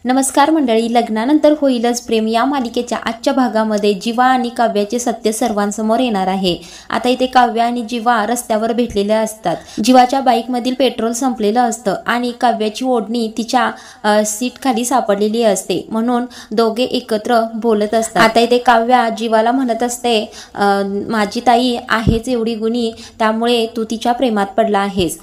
नमस्कार मंडळी, लग्नानंतर होईलच प्रेम या मालिकेच्या आजच्या भागामध्ये जीवा आणि काव्याचे सत्य सर्वांसमोर येणार आहे। आता इथे काव्य आणि जीवा रस्त्यावर भेटलेले असतात। जीवाच्या बाईकमधील पेट्रोल संपलेलं असतं आणि काव्याची ओढणी तिच्या सीट खाली सापडलेली असते, म्हणून दोघे एकत्र बोलत असतात। आता इथे काव्या जीवाला म्हणत असते, माझी ताई आहेच एवढी गुणी, त्यामुळे तू तिच्या प्रेमात पडला आहेस।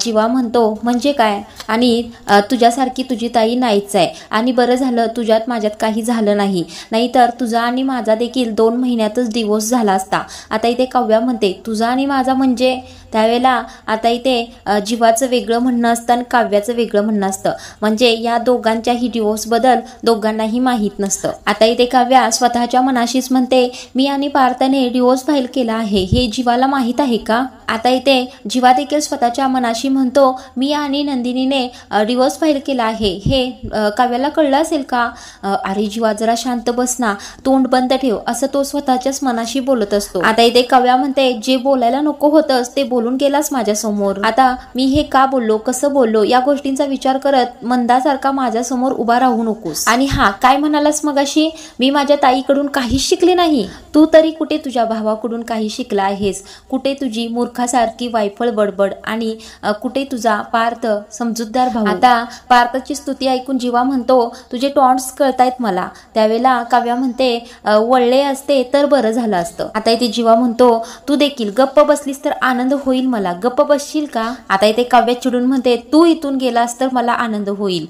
जीवा म्हणतो म्हणजे काय, आणि तुझ्यासारखी तुझी ताई नाहीच आहे, आणि बरं झालं तुझ्यात माझ्यात काही झालं नाही, नाहीतर तुझा आणि माझा देखील 2 महिन्यातच डिवोर्स झाला असता। आता इथे काव्या म्हणते तुझा आणि माझा म्हणजे, त्यावेळेला आता इथे जीवाचं वेगळं म्हणणं असतं आणि काव्याचं वेगळं म्हणणं असतं, म्हणजे या दोघांच्याही डिवोर्स बद्दल दोघांनाही माहीत नसतं। आता इथे काव्या स्वतःच्या मनाशीच म्हणते, मी आणि पार्थने डिवोर्स फाईल केला आहे हे जीवाला माहीत आहे का। आता इथे जीवा देखील स्वतःच्या मनाशी म्हणतो, मी आणि नंदिनीने डिवोर्स फाईल केला आहे हे काव्याला कळलं असेल का। अरे जीवा जरा शांत बस ना, तोंड बंद ठेव, असं तो स्वतःच्याच मनाशी बोलत असतो। आता इथे काव्या म्हणते, जे बोलायला नको होतंस ते बोलून गेलास माझ्या समोर, आता मी हे का बोललो, कसं बोललो, या गोष्टींचा विचार करत मंदासारखा माझ्या समोर उभा राहू नकोस। आणि हा काय म्हणालास मगाशी, मी माझ्या ताईकडून काही शिकले नाही, तू तरी कुठे तुझ्या भावाकडून काही शिकला आहेस, कुठे तुझी मूर्खासारखी वायफळ बडबड, आणि कुठे तुझा पार्थ समजूतदार भाऊ। आता पार्थची स्तुती ऐकून जीवा म्हणतो, तुझे टॉन्ट्स कळतायत मला। त्यावेळेला काव्या म्हणते, वळले असते तर बरं झालं असतं। आता इथे जीवा म्हणतो, तू देखील गप्प बसलीस तर आनंद होईल मला, गप्प बसशील का। आता इथे काव्या चिडून म्हणते, तू इथून गेलास तर मला आनंद होईल।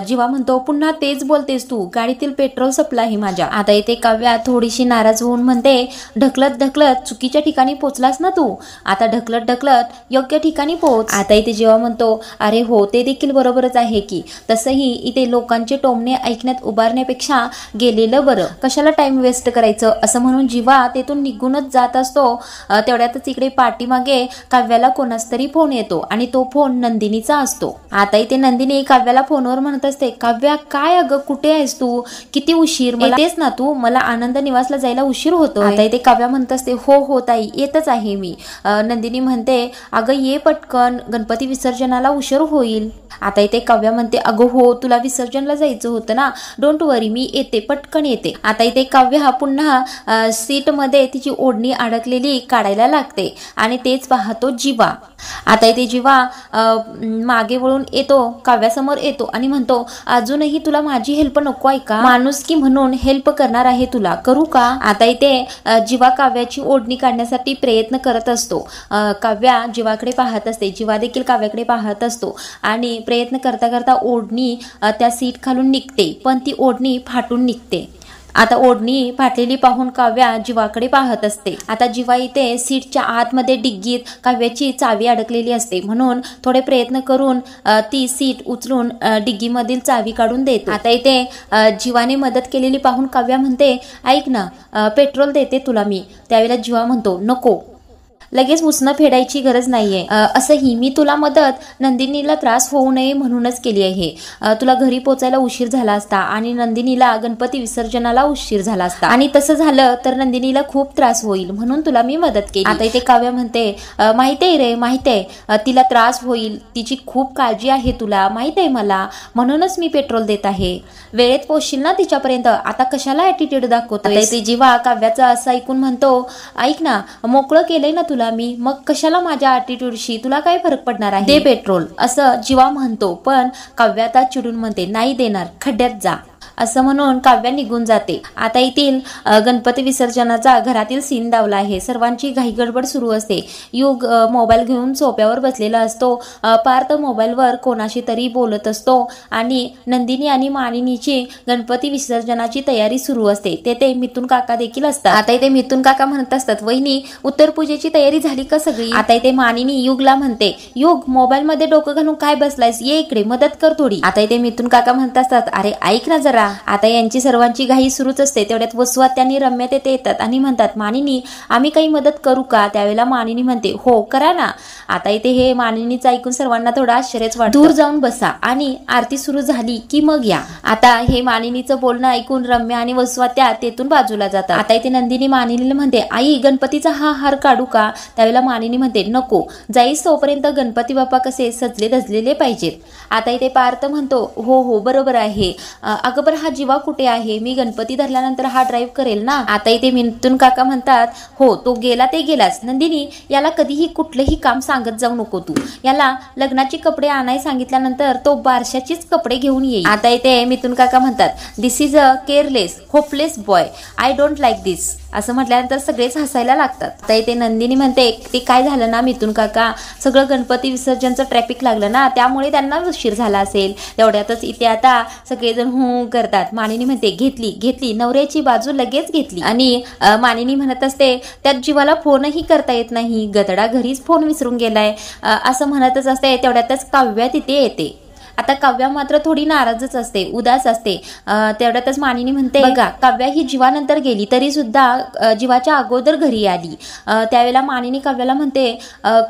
जीवा म्हणतो, पुन्हा तेच बोलतेस तू, गाडीतील पेट्रोल संपलं आहे माझ्या। आता इथे काव्या थोडीशी नाराज होऊन म्हणते, ढकलत ढकलत चुकीच्या ठिकाणी पोचलास ना तू, आता ढकलत ढकलत योग्य ठिकाणी पोच। आता इथे जीवा म्हणतो, अरे हो ते देखील बरोबरच आहे की, तसंही इथे लोकांचे टोमणे ऐकण्यात उभारण्यापेक्षा गेलेलं बरं, कशाला टाइम वेस्ट करायचं, असं म्हणून जीवा तेथून निघूनच जात असतो। तेवढ्यातच इकडे पाठीमागे काव्याला कोणाच तरी फोन येतो आणि तो फोन नंदिनीचा असतो। आता इथे नंदिनी काव्याला फोनवर म्हणत असते, काव्या काय अगं कुठे आहेस तू, किती उशीर, येतेस ना तू, मला आनंद निवासला जायला उशीर होतो। आता इथे काव्या म्हणत असते, हो हो ताई येतच आहे मी। नंदिनी म्हणते, अगं ये पटकन, गणपती विसर्जनाला उशीर होईल। आता इथे काव्या म्हणते, अगं हो तुला विसर्जनला जायचं होतं ना, डोंट वरी मी येते, पटकन येते। आता इथे काव्य हा पुन्हा सीट मध्ये तिची ओढणी अडकलेली काढायला लागते आणि तेच पाहतो जीवा। आता इथे जीवा मागे वळून येतो, काव्यासमोर येतो आणि म्हणतो, अजूनही तुला माझी हेल्प नको आहे का, माणुसकी म्हणून हेल्प करणार आहे तुला, करू का। आता इथे जीवा काव्याची ओढणी काढण्यासाठी प्रयत्न करत असतो। काव्या जीवाकडे पाहत असते, जीवा देखील काव्याकडे पाहत असतो आणि प्रयत्न करता करता ओढणी त्या सीट खालून निघते, पण ती ओढणी फाटून निघते। आता ओढणी फाटलेली पाहून काव्या जीवाकडे पाहत असते। आता जीवा इथे सीटच्या आतमध्ये डिग्गीत काव्याची चावी अडकलेली असते, म्हणून थोडे प्रयत्न करून ती सीट उचलून डिग्गीमधील चावी काढून देतो। आता इथे जीवाने मदत केलेली पाहून काव्या म्हणते, ऐक ना पेट्रोल देते तुला मी। त्यावेळेला जीवा म्हणतो, नको, लगेच उसणं फेडायची गरज नाहीये, असंही मी तुला मदत नंदिनीला त्रास होऊ नये म्हणूनच केली आहे। तुला घरी पोचायला उशीर झाला असता आणि नंदिनीला गणपती विसर्जनाला उशीर झाला असता, आणि तसं झालं तर नंदिनीला खूप त्रास होईल म्हणून तुला मी मदत केली। आता इथे काव्या म्हणते, माहिती आहे रे, माहिती आहे तिला त्रास होईल, तिची खूप काळजी आहे तुला माहित आहे मला, म्हणूनच मी पेट्रोल देत आहे, वेळेत पोहोचशील ना तिच्यापर्यंत, आता कशाला ॲटिट्यूड दाखवतोय। आता इथे जीवा काव्याचं असं ऐकून म्हणतो, ऐक ना मोकळं केलंय ना तुला मी, मग कशाला माझ्या ॲटिट्यूडशी तुला काय फरक पडणार आहे, दे पेट्रोल, असं जीवा म्हणतो। पण काव्या आता चिडून म्हणते, नाही देणार, खड्ड्यात जा, असं म्हणून काव्या निघून जाते। आता येथील गणपती विसर्जनाचा घरातील सीन दावला आहे, सर्वांची घाई गडबड सुरू असते। युग मोबाईल घेऊन सोप्यावर बसलेला असतो, पार्थ मोबाईलवर कोणाशी तरी बोलत असतो आणि नंदिनी आणि मानिनीची गणपती विसर्जनाची तयारी सुरू असते। तेथे मिथुन काका देखील असतात। आता इथे मिथुन काका म्हणत असतात, वहिनी उत्तर पूजेची तयारी झाली का सगळी। आता इथे मानिनी युगला म्हणते, युग मोबाईल मध्ये डोकं घालून काय बसलायस, ये इकडे मदत कर थोडी। आता इथे मिथुन काका म्हणत असतात, अरे ऐक ना जरा, आता यांची सर्वांची घाई सुरूच असते. तेवढ्यात वसू आत्या आणि रम्या तेथे येतात आणि म्हणतात, मानिनी आम्ही काही मदत करू का? त्यावेळेला मानिनी म्हणते, हो करा ना. आता इथे हे मानिनीचं ऐकून सर्वांना थोडा आश्चर्यच वाटतं. दूर जाऊन बसा आणि आरती सुरू झाली की मग या. आता हे मानिनीचं बोलणं ऐकून रम्या आणि वसू आत्या तेथून बाजूला जातात. आता इथे नंदिनी मानिनीला म्हणते, आई गणपतीचा हा हार काढू का? त्यावेळेला मानिनी म्हणते, नको, जाईस तोपर्यंत गणपती बाप्पा कसे सजले धजलेले पाहिजेत. आता इथे पार्थ म्हणतो, हो हो बरोबर आहे. अगं बरं हा जीवा कुठे आहे? मी गणपती धरल्यानंतर हा ड्राईव्ह करेल ना. आता इथे मिथुन काका म्हणतात, हो तो गेला ते गेलाच. नंदिनी याला कधीही कुठलंही काम सांगत जाऊ नको तू. याला लग्नाचे कपडे आणाय सांगितल्यानंतर तो बारशाचीच कपडे घेऊन येईल. आता इथे मिथुन काका म्हणतात, this is a careless hopeless boy, I don't like this. असं म्हटल्यानंतर सगळेच हसायला लागतात. आता इथे नंदिनी म्हणते, ते काय झालं ना मिथुन काका, सगळं गणपती विसर्जनचं ट्रॅफिक लागलं ना, त्यामुळे त्यांना उशीर झाला असेल. तेवढ्यातच इथे आता सगळेजण हू करतात. मानिनी म्हणते, घेतली नवऱ्याची बाजू लगेच घेतली. आणि मानिनी म्हणत असते, त्यात जीवाला फोनही करता येत नाही, गदडा घरीच फोन विसरून गेलाय, असं म्हणतच असते. तेवढ्यातच काव्या तिथे येते. आता काव्या मात्र थोडी नाराजच असते, उदास असते. तेवढ्यातच मानिनी म्हणते, बघा काव्या ही जीवानंतर गेली तरी सुद्धा जीवाच्या अगोदर घरी आली. त्यावेळेला मानिनी काव्याला म्हणते,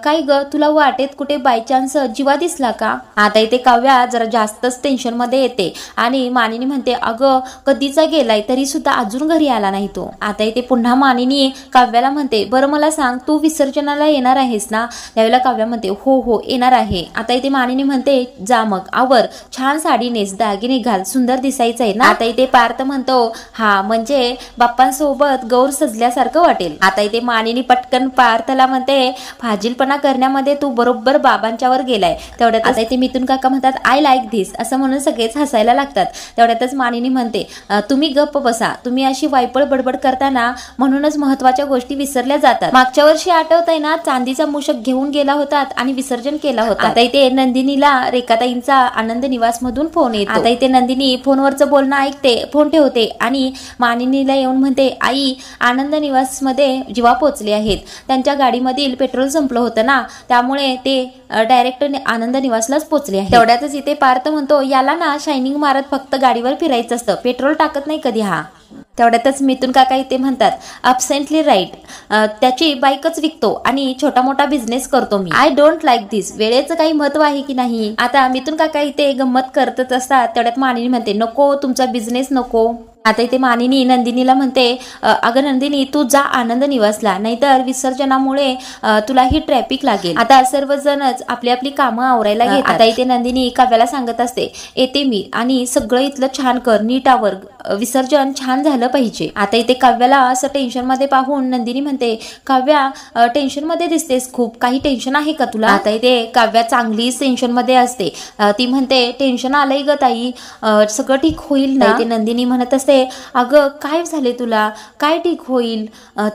काय ग तुला वाटेत कुठे बाय चान्स जीवा दिसला का? आता इथे काव्या जरा जास्तच टेन्शन मध्ये येते आणि मानिनी म्हणते, अगं कधीचा गेलाय तरी सुद्धा अजून घरी आला नाही तो. आता इथे पुन्हा मानिनी काव्याला म्हणते, बरं मला सांग तू विसर्जनाला येणार आहेस ना? त्यावेळेला काव्या म्हणते, हो हो येणार आहे. आता इथे मानिनी म्हणते, जा मग आवर, छान साडी नेस, दागिने घाल, सुंदर दिसायचंय ना. आता इथे पार्थ म्हणतो, हा म्हणजे बाप्पांसोबत गौर सजल्यासारखं वाटेल. आता इथे मानिनी पटकन पार्थला म्हणते, फाजीलपणा करण्यामध्ये तू बरोबर बाबांच्यावर गेलाय. तेवढ्यात आता इथे मिथुन काका म्हणतात, आय लाईक धिस, असं म्हणून सगळेच हसायला लागतात. तेवढ्यातच मानिनी म्हणते, तुम्ही गप्प बसा, तुम्ही अशी वायपळ बडबड करताना म्हणूनच महत्वाच्या गोष्टी विसरल्या जातात. मागच्या वर्षी आठवतंय ना, चांदीचा मूषक घेऊन गेला होता आणि विसर्जन केला होता. आता इथे नंदिनीला रेखाताईंचा आनंद निवास मधून फोन येतो. आता इथे नंदिनी फोनवरचं बोलणं ऐकते, फोन ठेवते आणि मानिनीला येऊन म्हणते, आई आनंद निवास मध्ये जीवा पोहोचले आहेत. त्यांच्या गाडीमधील पेट्रोल संपलं होतं ना, त्यामुळे ते डायरेक्ट आनंद निवासलाच पोहोचले आहे. तेवढ्यातच इथे पार्थ म्हणतो, याला ना शायनिंग मारत फक्त गाडीवर फिरायचं असतं, पेट्रोल टाकत नाही कधी हा. तेवढ्यातच मिथुन काका इथे म्हणतात, अब्सेंटली राईट, त्याची बाईकच विकतो आणि छोटा मोठा बिझनेस करतो मी. आय डोंट लाईक दिस. वेळेचं काही महत्व आहे की नाही? आता मिथुन काका इथे गंमत करतच असतात. तेवढ्यात मानिनी म्हणते, नको तुमचा बिझनेस नको. आता इथे मानिनी नंदिनीला म्हणते, अगं नंदिनी तू जा आनंद निवासला, नाहीतर विसर्जनामुळे तुला ही ट्रॅफिक लागेल. आता सर्वजणच आपली आपली कामं आवरायला घेतात. आता इथे नंदिनी काव्याला सांगत असते, येते मी आणि सगळं इथलं छान कर, नीट आवर, विसर्जन छान झालं पाहिजे. आता इथे काव्याला असं टेन्शन मध्ये पाहून नंदिनी म्हणते, काव्या टेन्शन मध्ये दिसतेस खूप, काही टेन्शन आहे का तुला? आता इथे काव्या चांगलीच टेन्शन मध्ये असते. ती म्हणते, टेन्शन आलंय ग ताई, सगळं ठीक होईल ना? ते नंदिनी म्हणत असते, अगं काय झाले तुला, काय ठीक होईल?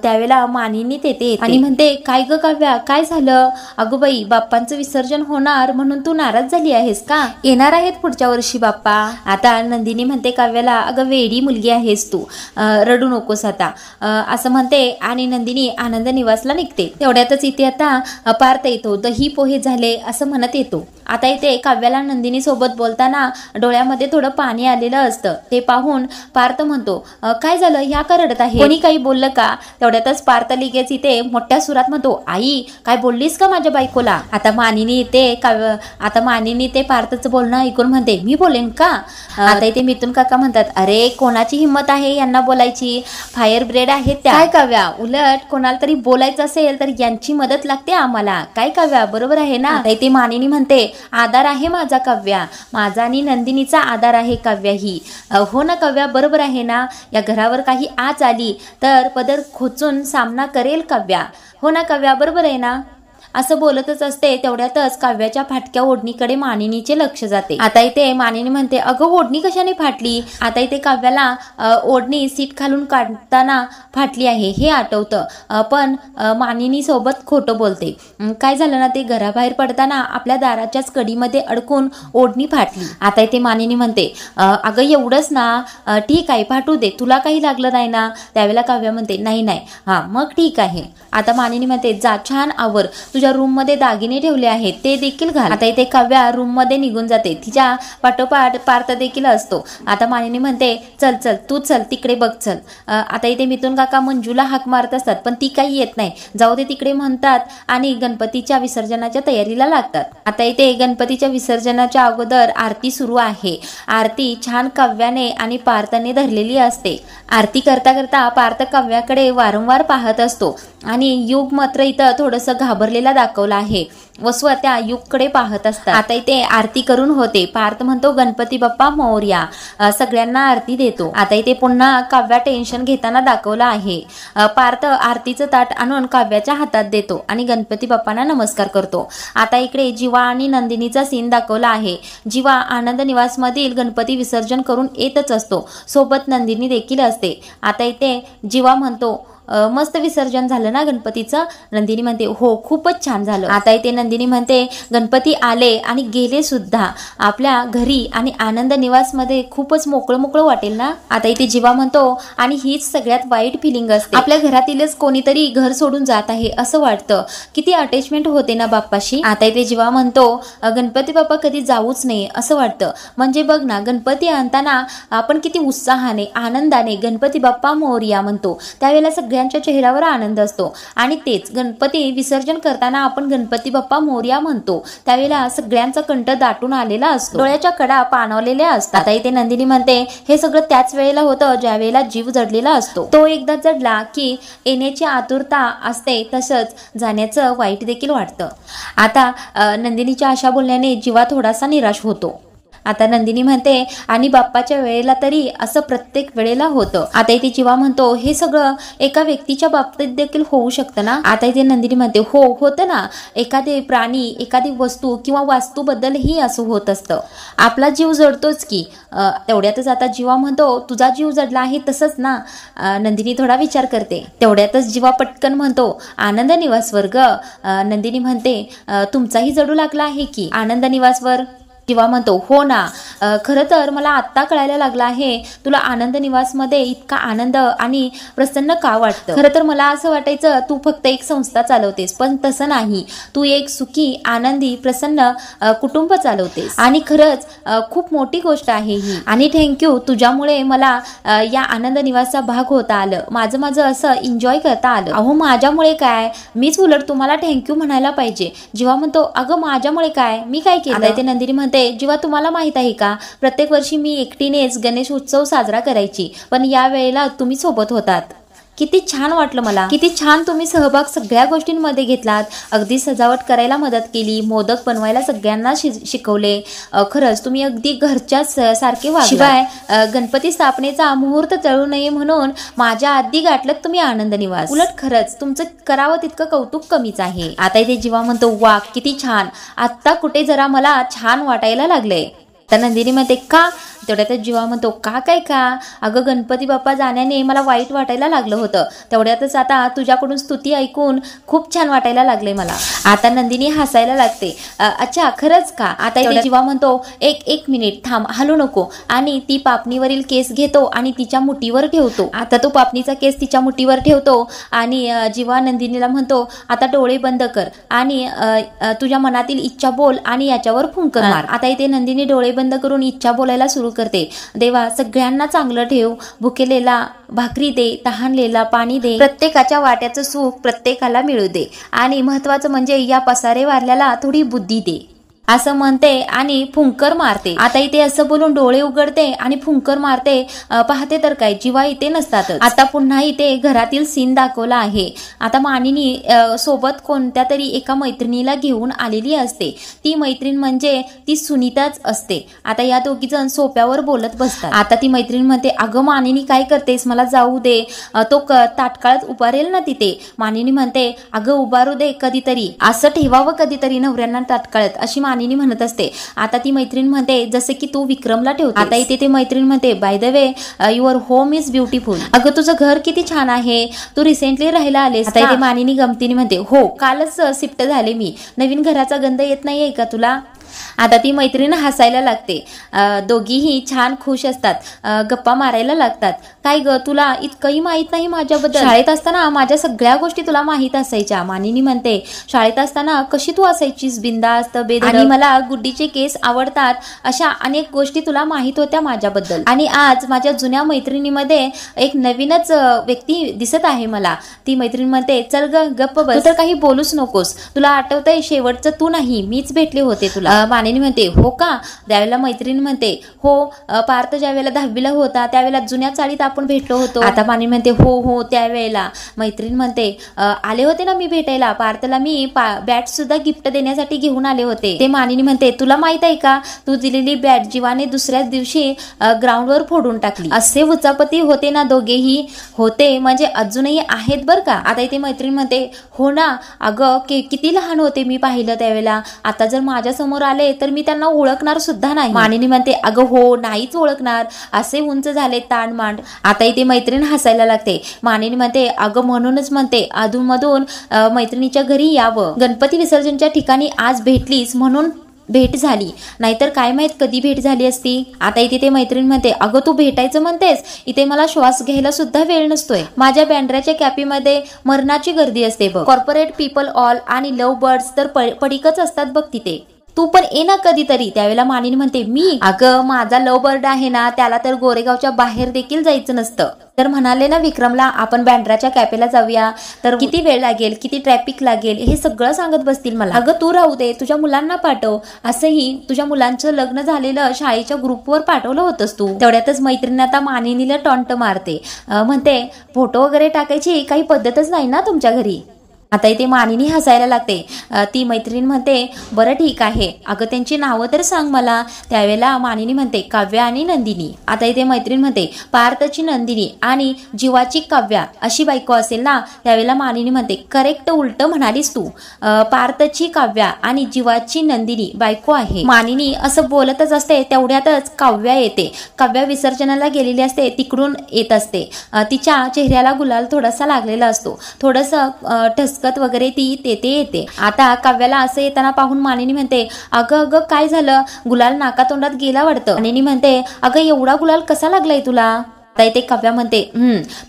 त्यावेळेला मानिनी तेथे आणि म्हणते, काय ग काव्या काय झालं? अगं बाई बाप्पांचं विसर्जन होणार म्हणून तू नाराज झाली आहेस का? येणार आहेत पुढच्या वर्षी बाप्पा. आता नंदिनी म्हणते काव्याला, अगं वेडी मुलगी आहेस तू, रडू नकोस आता, असं म्हणते आणि नंदिनी आनंद निवासला निघते. तेवढ्यातच इथे आता पार्थ येतो, दही पोहे झाले असं म्हणत येतो. आता इथे काव्याला नंदिनी सोबत बोलताना डोळ्यामध्ये थोडं पाणी आलेलं असतं. ते पाहून पार्थ म्हणतो, काय झालं, ह्या का रडत आहे? कोणी काही बोललं का? तेवढ्यातच पार्थ लगेच इथे मोठ्या सुरात म्हणतो, आई काय बोललीस का माझ्या बायकोला? आता मानिनी ते पार्थचं बोलणं ऐकून म्हणते, मी बोलेन का? आता इथे मिथुन काका म्हणतात, अरे कोणाची हिंमत आहे यांना बोलायची, फायर ब्रेड आहेत त्या. काय काव्या, उलट कोणाला तरी बोलायचं असेल तर यांची मदत लागते आम्हाला. काय काव्या बरोबर आहे ना? आता इथे मानिनी म्हणते, आधार आहे माझा काव्या, माझा आणि नंदिनीचा आधार आहे काव्या ही. हो ना काव्या बरोबर आहे ना? या घरावर काही आच आली तर पदर खोचून सामना करेल काव्या. हो ना काव्या बरोबर आहे ना? असं बोलतच असते. तेवढ्यातच काव्याच्या फाटक्या ओढणीकडे मानिनीचे लक्ष जाते. आता इथे मानिनी म्हणते, अगं ओढणी कशाने फाटली? आता इथे काव्याला ओढणी सीट खालून काढताना फाटली आहे हे आठवतं, पण मानिनी सोबत खोटं बोलते. काय झालं ना, ते घराबाहेर पडताना आपल्या दाराच्याच कडीमध्ये अडकून ओढणी फाटली. आता इथे मानिनी म्हणते, अगं एवढंच ना, ठीक आहे फाटू दे, तुला काही लागलं नाही ना? त्यावेळेला काव्या म्हणते, नाही हा मग ठीक आहे. आता मानिनी म्हणते, जा छान आवर, तुझ्या तुझ्या रूम मध्ये दागिने ठेवले आहेत ते देखील घाल. आता इथे काव्या रूम मध्ये निघून जाते. तिच्या पाठोपाठ पार्थ देखील असतो. आता मानिनी म्हणते चल चल तू चल तिकडे बघ चल. आता इथे मिथुन काका मंजूला हाक मारत असतात पण ती काही येत नाही. जाऊ दे तिकडे म्हणतात आणि गणपतीच्या विसर्जनाच्या तयारीला लागतात. आता इथे गणपतीच्या विसर्जनाच्या अगोदर आरती सुरू आहे. आरती छान काव्याने आणि पार्थने धरलेली असते. आरती करता करता पार्थ काव्याकडे वारंवार पाहत असतो आणि युग मात्र इथं थोडंसं घाबरलेला दाखवला आहे. वसु त्या युगकडे पाहत असतात. आता इथे आरती करून होते. पार्थ म्हणतो गणपती बाप्पा मोरया, सगळ्यांना आरती देतो. आता इथे पुन्हा काव्या टेन्शन घेताना दाखवला आहे. पार्थ आरतीचं ताट आणून काव्याच्या हातात देतो आणि गणपती बाप्पांना नमस्कार करतो. आता इकडे जीवा आणि नंदिनीचा सीन दाखवला आहे. जीवा आनंद निवास मधील गणपती विसर्जन करून येतच असतो. सोबत नंदिनी देखील असते. आता इथे जीवा म्हणतो मस्त विसर्जन झालं ना गणपतीचं. नंदिनी म्हणते हो खूपच छान झालं. आता इथे नंदिनी म्हणते गणपती आले आणि गेले सुद्धा. आपल्या घरी आणि आनंद निवास मध्ये खूपच मोकळं मोकळं वाटेल ना. आता इथे जीवा म्हणतो आणि हीच सगळ्यात वाईट फिलिंग असते. आपल्या घरातीलच कोणीतरी घर सोडून जात आहे असं वाटतं. किती अटॅचमेंट होते ना बाप्पाशी. आता इथे जीवा म्हणतो गणपती बाप्पा कधी जाऊच नाही असं वाटतं. म्हणजे बघ ना गणपती आणताना आपण किती उत्साहाने आनंदाने गणपती बाप्पा मोरया म्हणतो. त्यावेळेला सगळ्यांच्या चेहऱ्यावर आनंद असतो. आणि तेच गणपती विसर्जन करताना आपण गणपती बाप्पा मोरया म्हणतो. त्यावेळेला सगळ्यांचा कंठ दाटून आलेला असतो. डोळ्याच्या कडा पाणवलेल्या असतात. आता इथे नंदिनी म्हणते हे सगळं त्याच वेळेला होतं ज्या वेळेला जीव जडलेला असतो. तो एकदा जडला की येण्याची आतुरता असते तसंच जाण्याचं वाईट देखील वाटतं. आता नंदिनीच्या अशा बोलण्याने जीवा थोडासा निराश होतो. आता नंदिनी म्हणते आणि बाप्पाच्या वेळेला तरी असं प्रत्येक वेळेला होतं. आता इथे जीवा म्हणतो हे सगळं एका व्यक्तीच्या बाबतीत देखील होऊ शकतं ना. आता इथे नंदिनी म्हणते हो होतं ना. एखादे प्राणी एखादी वस्तू किंवा वास्तूबद्दलही असं होत असतं. आपला जीव जडतोच की. तेवढ्यातच आता जीवा म्हणतो तुझा जीव जडला आहे तसंच ना. नंदिनी थोडा विचार करते. तेवढ्यातच जीवा पटकन म्हणतो आनंद निवासवर ग. नंदिनी म्हणते तुमचाही जडू लागला आहे की आनंद निवासवर. जीवा म्हणतो हो ना. खरं तर मला आत्ता कळायला लागला आहे तुला आनंद निवासमध्ये इतका आनंद आणि प्रसन्न का वाटतं. खरं तर मला असं वाटायचं तू फक्त एक संस्था चालवतेस पण तसं नाही. तू एक सुखी आनंदी प्रसन्न कुटुंब चालवतेस आणि खरंच खूप मोठी गोष्ट आहे ही. आणि थँक्यू तुझ्यामुळे मला या आनंद निवासचा भाग होता आलं. माझं असं एन्जॉय करता आलं. अहो माझ्यामुळे काय, मीच उलट तुम्हाला थँक्यू म्हणायला पाहिजे. जीवा म्हणतो अगं माझ्यामुळे काय, मी काय केलं. ते नंदिनी म्हणते जेव्हा तुम्हाला माहित आहे का प्रत्येक वर्षी मी एकटीनेच गणेश उत्सव साजरा करायची पण या वेळेला तुम्ही सोबत होतात. किती छान वाटलं मला. किती छान तुम्ही सहभाग सगळ्या गोष्टींमध्ये घेतलात. अगदी सजावट करायला मदत केली, मोदक बनवायला सगळ्यांना शिकवले. खरंच तुम्ही अगदी घरच्या सारखे वागलात. शिवाय गणपती स्थापनेचा मुहूर्त टळू नये म्हणून माझ्या आधी गाठलं तुम्ही आनंद निवास. उलट खरंच तुमचं करावं तितकं कौतुक कमीच आहे. आता इथे जीवा म्हणतो वा किती छान. आत्ता कुठे जरा मला छान वाटायला लागले. तर नंदिनी म्हणते का. तेवढ्यातच जीवा म्हणतो का काय का. अगं गणपती बाप्पा जाण्याने मला वाईट वाटायला लागलं होतं. तेवढ्यातच आता तुझ्याकडून स्तुती ऐकून खूप छान वाटायला लागले मला. आता नंदिनी हसायला लागते. अच्छा खरंच का. आता जीवा म्हणतो एक मिनिट थांब हलू नको. आणि ती पापणीवरील केस घेतो आणि तिच्या मुठीवर ठेवतो. आता तो पापणीचा केस तिच्या मुठीवर ठेवतो आणि जीवा नंदिनीला म्हणतो आता डोळे बंद कर आणि तुझ्या मनातील इच्छा बोल आणि याच्यावर फुंकर मार. आता इथे नंदिनी डोळे बंद करून इच्छा बोलायला सुरू करते. देवा सगळ्यांना चांगलं ठेव, भुकेलेला भाकरी दे, तहानलेला पाणी दे, प्रत्येकाच्या वाट्याचं सुख प्रत्येकाला मिळू दे आणि महत्वाचं म्हणजे या पसारे वारल्याला थोडी बुद्धी दे असं म्हणते आणि फुंकर मारते. आता इथे असं बोलून डोळे उघडते आणि फुंकर मारते. पाहते तर काय जीवा इथे नसतातच. आता पुन्हा इथे घरातील सीन दाखवला आहे. आता मानिनी सोबत कोणत्या तरी एका मैत्रिणीला घेऊन आलेली असते. ती मैत्रीण म्हणजे ती सुनीताच असते. आता या दोघी जण सोप्यावर बोलत बसतात. आता ती मैत्रीण म्हणते अगं मानिनी काय करतेस, मला जाऊ दे, तो ताटकाळात उभारेल ना तिथे. मानिनी म्हणते अगं उभारू दे कधीतरी, असं ठेवावं कधीतरी नवऱ्यांना ताटकाळात अशी मानिनी म्हणत असते. आता ती मैत्रीण म्हणते जसे की तू विक्रमला ठेवते. आता इथे ते मैत्रीण म्हणते by the way your home is beautiful. अगं तुझं घर किती छान आहे, तू रिसेंटली राहायला आलेस. आता इथे मानिनी गमतीने म्हणते हो कालच शिफ्ट झाले मी. नवीन घराचा गंध येत नाहीये का तुला. आता ती मैत्रीण हसायला लागते. दोघीही छान खुश असतात, गप्पा मारायला लागतात. काय ग, तुला इतकंही माहित नाही माझ्याबद्दल? शाळेत असताना माझ्या सगळ्या गोष्टी तुला माहित असायच्या. मानिनी म्हणते, शाळेत असताना कशी तू असायचीस बिंदास्त बेधडक, आणि मला गुड्डीचे केस आवडतात अशा अनेक गोष्टी तुला माहित होत्या माझ्याबद्दल. आणि आज माझ्या जुन्या मैत्रिणीमध्ये एक नवीनच व्यक्ती दिसत आहे मला. ती मैत्रीण म्हणते, चल ग गप्प बस, तू तर काही बोलूच नकोस. तुला आठवतंय शेवटचं तू नाही मीच भेटले होते तुला. मानिनी म्हणते, हो का? त्यावेळेला मैत्रीण म्हणते, हो, पार्थ ज्या वेळेला 10वीला होता त्यावेळेला जुन्या चाळीत आपण भेटलो होतो. आता मानिनी म्हणते, हो हो त्यावेळेला. मैत्रीण म्हणते, आले होते ना मी भेटायला पार्थला, मी बॅट सुद्धा गिफ्ट देण्यासाठी घेऊन आले होते. ते मानिनी म्हणते, तुला माहित आहे का, तू दिलेली बॅट जीवाने दुसऱ्याच दिवशी ग्राउंडवर फोडून टाकली. असे उचापती होते ना दोघेही. होते म्हणजे अजूनही आहेत बर का. आता इथे मैत्रीण म्हणते, हो ना अगं, किती लहान होते मी पाहिलं त्यावेळेला. आता जर माझ्या समोर आले तर मी त्यांना ओळखणार सुद्धा नाही. मानिनी म्हणते, अगं हो, नाहीच ओळखणार, असे उंच झाले ताणमांड. आता इथे मैत्रीण हसायला लागते. मानिनी म्हणते, अगं म्हणूनच म्हणते अधूनमधून मैत्रिणीच्या घरी यावं. गणपती विसर्जनच्या ठिकाणी आज भेटलीस म्हणून भेट झाली, नाहीतर काय माहित कधी भेट झाली असती. आता इथे ते मैत्रीण म्हणते, अगं तू भेटायचं म्हणतेस, इथे मला श्वास घ्यायला सुद्धा वेळ नसतोय. माझ्या बँड्राच्या कॅफेमध्ये मरणाची गर्दी असते बघ. कॉर्पोरेट पीपल ऑल आणि लव्ह बर्ड्स तर पडिकच असतात बघ तिथे. तू पण ये ना कधीतरी. त्यावेळेला मानिनी म्हणते, मी? अगं माझा लव्ह बर्ड आहे ना, त्याला तर गोरेगावच्या बाहेर देखील जायचं नसतं. तर म्हणाले ना विक्रमला, आपण बँड्राच्या कॅफेला जाऊया, तर किती वेळ लागेल, किती ट्रॅफिक लागेल, हे सगळं सांगत बसतील मला. अगं तू राहू दे, तुझ्या मुलांना पाठव. असंही तुझ्या मुलांचं लग्न झालेलं शाळेच्या ग्रुपवर पाठवलं होतंस तू. तेवढ्यातच मैत्रिणी आता मानिनीला टॉन्ट मारते. म्हणते, फोटो वगैरे टाकायची काही पद्धतच नाही ना तुमच्या घरी. आता इथे मानिनी हसायला लागते. ती मैत्रीण म्हणते, बरं ठीक आहे, अगं त्यांची नावं तर सांग मला. त्यावेळेला मानिनी म्हणते, काव्या आणि नंदिनी. आता इथे मैत्रीण म्हणते, पार्थची नंदिनी आणि जीवाची काव्या अशी बायको असेल ना. त्यावेळेला मानिनी म्हणते, करेक्ट, उलट म्हणालीस तू. पार्थची काव्या आणि जीवाची नंदिनी बायको आहे. मानिनी असं बोलतच असते, तेवढ्यातच काव्या येते. काव्या विसर्जनाला गेलेली असते, तिकडून येत असते. तिच्या चेहऱ्याला गुलाल थोडासा लागलेला असतो, थोडंसं ठसकत वगैरे ती तेथे येते. आता काव्याला असं येताना पाहून मानिनी म्हणते, अगं अगं काय झालं, गुलाल नाका तोंडात गेला वाटतं. मानिनी म्हणते, अगं एवढा गुलाल कसा लागलाय तुला? आता इथे काव्या म्हणते,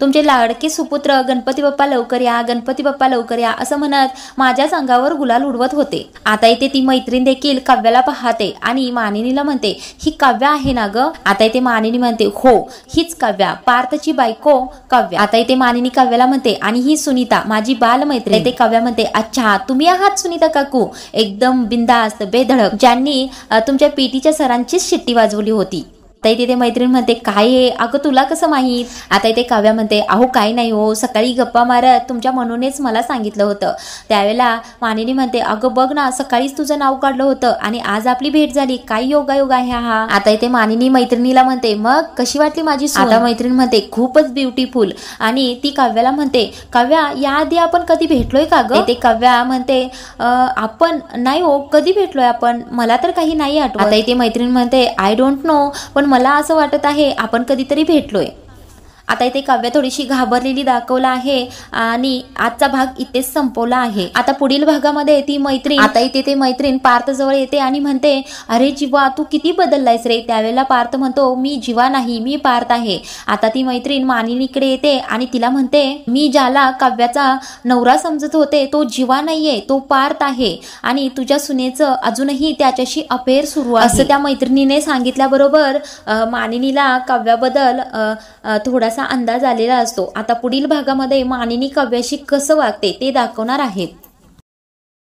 तुमचे लाडके सुपुत्र गणपती बाप्पा लवकर या, गणपती बाप्पा लवकर या असं म्हणत माझ्याच अंगावर गुलाल उडवत होते. आता इथे ती मैत्रीण देखील काव्याला पाहते आणि मानिनीला म्हणते, ही काव्या आहे ना ग? आता इथे मानिनी म्हणते, हो हीच काव्या, पार्थची बायको काव्या. आता इथे मानिनी काव्याला म्हणते, आणि ही सुनीता माझी बालमैत्रीण. इथे काव्या म्हणते, अच्छा तुम्ही आहात सुनीता काकू, एकदम बिंदास्त बेधडक, ज्यांनी तुमच्या पीटीच्या सरांचीच शिट्टी वाजवली होती. आता तिथे मैत्रीण म्हणते, काय आहे अगं, तुला कसं माहीत? आता इथे काव्या म्हणते, अहो काही नाही हो, सकाळी गप्पा मारत तुमच्या म्हणूनच मला सांगितलं होतं. त्यावेळेला मानिनी म्हणते, अगं बघ ना, सकाळीच तुझं नाव काढलं होतं आणि आज आपली भेट झाली, काय योगायोग आहे हा. आता इथे मानिनी मैत्रिणीला म्हणते, मग कशी वाटली माझी सून? आता मैत्रीण म्हणते, खूपच ब्युटिफुल. आणि ती काव्याला म्हणते, काव्या याआधी आपण कधी भेटलोय का ग? ते काव्या म्हणते, आपण नाही हो, कधी भेटलोय आपण, मला तर काही नाही आठवत. आता इथे मैत्रीण म्हणते, आय डोंट नो, पण मला असं वाटत आहे आपण कधीतरी भेटलोय. आता इथे काव्या थोडीशी घाबरलेली दाखवला आहे आणि आजचा भाग इथेच संपवला आहे. आता पुढील भागामध्ये ती मैत्रीण, आता इथे ते मैत्रीण पार्थ जवळ येते आणि म्हणते, अरे जीवा तू किती बदललायस रे. त्यावेळेला पार्थ म्हणतो, मी जीवा नाही, मी पार्थ आहे. आता ती मैत्रीण मानिनीकडे येते आणि तिला म्हणते, मी ज्याला काव्याचा नवरा समजत होते तो जीवा नाहीये, तो पार्थ आहे आणि तुझ्या सुनेचं अजूनही त्याच्याशी अफेअर सुरू आहे असं त्या मैत्रिणीने सांगितल्याबरोबर मानिनीला काव्याबद्दल थोडासा अंदाज आलेला असतो. आता पुढील भागामध्ये मानिनी काव्याशी कसं वागते ते दाखवणार आहेत.